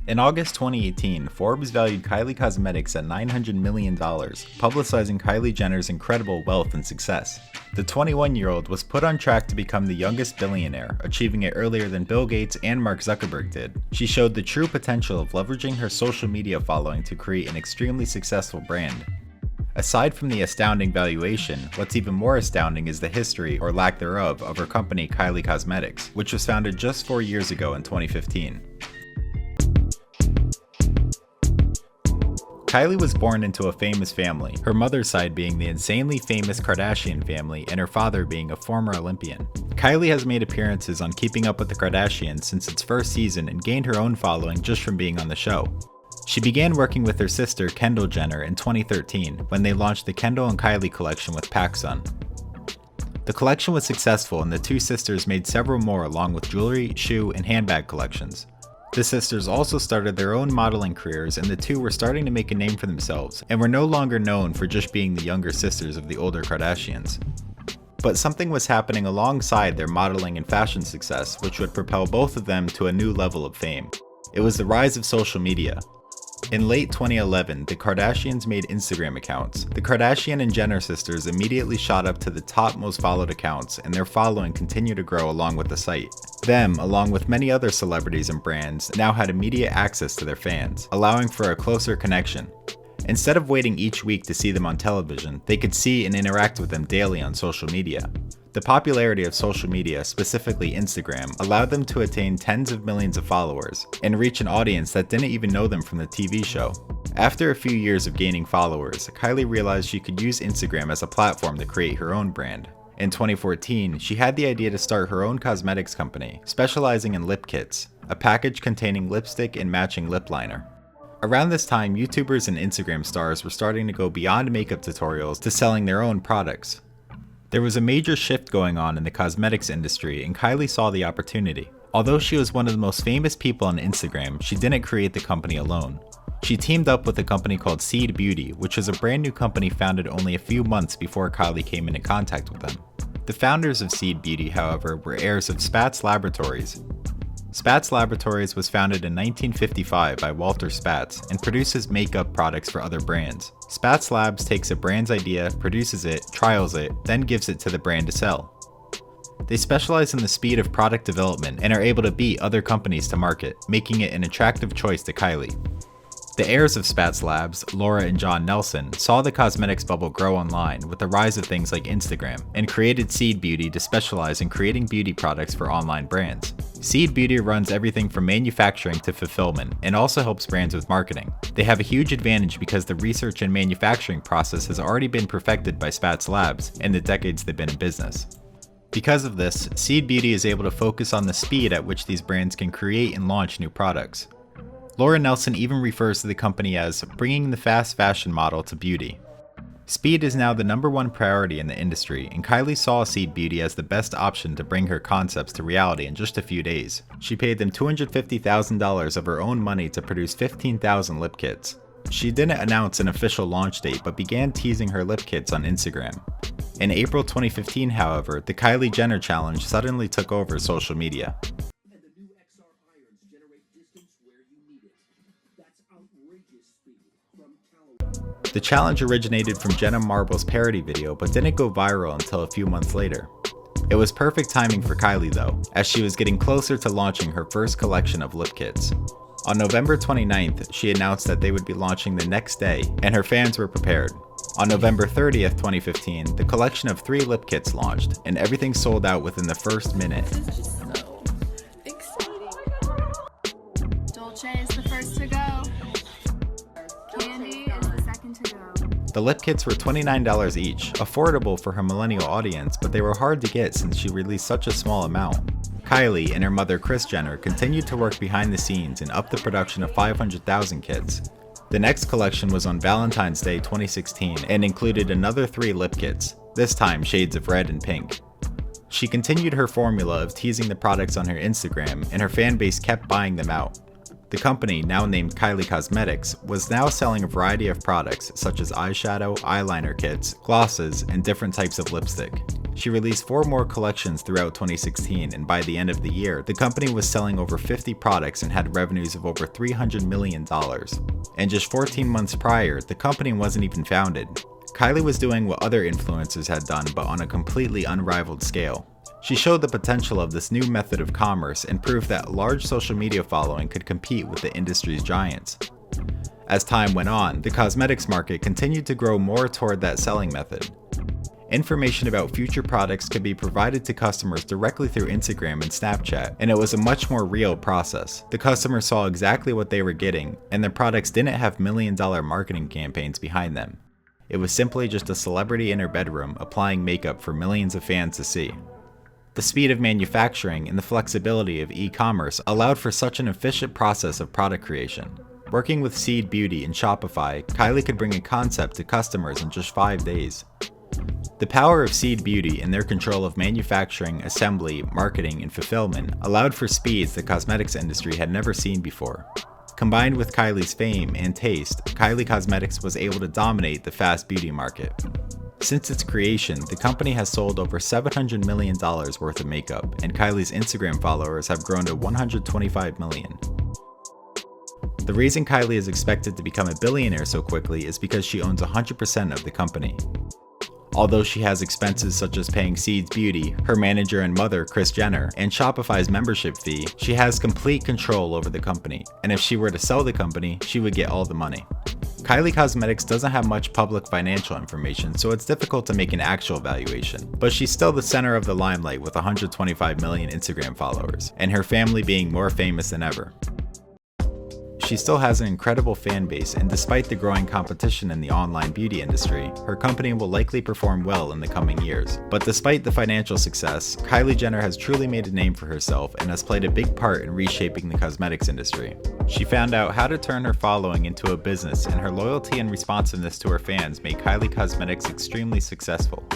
In August 2018, Forbes valued Kylie Cosmetics at $900 million, publicizing Kylie Jenner's incredible wealth and success. The 21-year-old was put on track to become the youngest billionaire, achieving it earlier than Bill Gates and Mark Zuckerberg did. She showed the true potential of leveraging her social media following to create an extremely successful brand. Aside from the astounding valuation, what's even more astounding is the history, or lack thereof, of her company Kylie Cosmetics, which was founded just 4 years ago in 2015. Kylie was born into a famous family, her mother's side being the insanely famous Kardashian family and her father being a former Olympian. Kylie has made appearances on Keeping Up with the Kardashians since its first season and gained her own following just from being on the show. She began working with her sister Kendall Jenner in 2013 when they launched the Kendall and Kylie collection with PacSun. The collection was successful and the two sisters made several more along with jewelry, shoe, and handbag collections. The sisters also started their own modeling careers and the two were starting to make a name for themselves and were no longer known for just being the younger sisters of the older Kardashians. But something was happening alongside their modeling and fashion success which would propel both of them to a new level of fame. It was the rise of social media. In late 2011, the Kardashians made Instagram accounts. The Kardashian and Jenner sisters immediately shot up to the top most followed accounts, and their following continued to grow along with the site. Them, along with many other celebrities and brands, now had immediate access to their fans, allowing for a closer connection. Instead of waiting each week to see them on television, they could see and interact with them daily on social media. The popularity of social media, specifically Instagram, allowed them to attain tens of millions of followers and reach an audience that didn't even know them from the TV show. After a few years of gaining followers, Kylie realized she could use Instagram as a platform to create her own brand. In 2014, she had the idea to start her own cosmetics company, specializing in lip kits, a package containing lipstick and matching lip liner. Around this time, YouTubers and Instagram stars were starting to go beyond makeup tutorials to selling their own products. There was a major shift going on in the cosmetics industry and Kylie saw the opportunity. Although she was one of the most famous people on Instagram, she didn't create the company alone. She teamed up with a company called Seed Beauty, which was a brand new company founded only a few months before Kylie came into contact with them. The founders of Seed Beauty, however, were heirs of Spatz Laboratories. Spatz Laboratories was founded in 1955 by Walter Spatz and produces makeup products for other brands. Spatz Labs takes a brand's idea, produces it, trials it, then gives it to the brand to sell. They specialize in the speed of product development and are able to beat other companies to market, making it an attractive choice to Kylie. The heirs of Spatz Labs, Laura and John Nelson, saw the cosmetics bubble grow online with the rise of things like Instagram, and created Seed Beauty to specialize in creating beauty products for online brands. Seed Beauty runs everything from manufacturing to fulfillment, and also helps brands with marketing. They have a huge advantage because the research and manufacturing process has already been perfected by Spatz Labs in the decades they've been in business. Because of this, Seed Beauty is able to focus on the speed at which these brands can create and launch new products. Laura Nelson even refers to the company as bringing the fast fashion model to beauty. Speed is now the #1 priority in the industry, and Kylie saw Seed Beauty as the best option to bring her concepts to reality in just a few days. She paid them $250,000 of her own money to produce 15,000 lip kits. She didn't announce an official launch date but began teasing her lip kits on Instagram. In April 2015, however, the Kylie Jenner challenge suddenly took over social media. The challenge originated from Jenna Marbles' parody video but didn't go viral until a few months later. It was perfect timing for Kylie though, as she was getting closer to launching her first collection of lip kits. On November 29th, she announced that they would be launching the next day, and her fans were prepared. On November 30th, 2015, the collection of 3 lip kits launched, and everything sold out within the first minute. This is so exciting. Dolce is the first to go. Candy is the second to go. The lip kits were $29 each, affordable for her millennial audience, but they were hard to get since she released such a small amount. Kylie and her mother Kris Jenner continued to work behind the scenes and upped the production of 500,000 kits. The next collection was on Valentine's Day 2016 and included another 3 lip kits, this time shades of red and pink. She continued her formula of teasing the products on her Instagram, and her fan base kept buying them out. The company, now named Kylie Cosmetics, was now selling a variety of products such as eyeshadow, eyeliner kits, glosses, and different types of lipstick. She released 4 more collections throughout 2016, and by the end of the year, the company was selling over 50 products and had revenues of over $300 million. And just 14 months prior, the company wasn't even founded. Kylie was doing what other influencers had done, but on a completely unrivaled scale. She showed the potential of this new method of commerce and proved that a large social media following could compete with the industry's giants. As time went on, the cosmetics market continued to grow more toward that selling method. Information about future products could be provided to customers directly through Instagram and Snapchat, and it was a much more real process. The customers saw exactly what they were getting, and their products didn't have million-dollar marketing campaigns behind them. It was simply just a celebrity in her bedroom applying makeup for millions of fans to see. The speed of manufacturing and the flexibility of e-commerce allowed for such an efficient process of product creation. Working with Seed Beauty and Shopify, Kylie could bring a concept to customers in just 5 days. The power of Seed Beauty and their control of manufacturing, assembly, marketing, and fulfillment allowed for speeds the cosmetics industry had never seen before. Combined with Kylie's fame and taste, Kylie Cosmetics was able to dominate the fast beauty market. Since its creation, the company has sold over $700 million worth of makeup, and Kylie's Instagram followers have grown to 125 million. The reason Kylie is expected to become a billionaire so quickly is because she owns 100% of the company. Although she has expenses such as paying Seed's Beauty, her manager and mother Kris Jenner, and Shopify's membership fee, she has complete control over the company, and if she were to sell the company, she would get all the money. Kylie Cosmetics doesn't have much public financial information, so it's difficult to make an actual valuation, but she's still the center of the limelight with 125 million Instagram followers, and her family being more famous than ever. She still has an incredible fan base, and despite the growing competition in the online beauty industry, her company will likely perform well in the coming years. But despite the financial success, Kylie Jenner has truly made a name for herself and has played a big part in reshaping the cosmetics industry. She found out how to turn her following into a business, and her loyalty and responsiveness to her fans made Kylie Cosmetics extremely successful.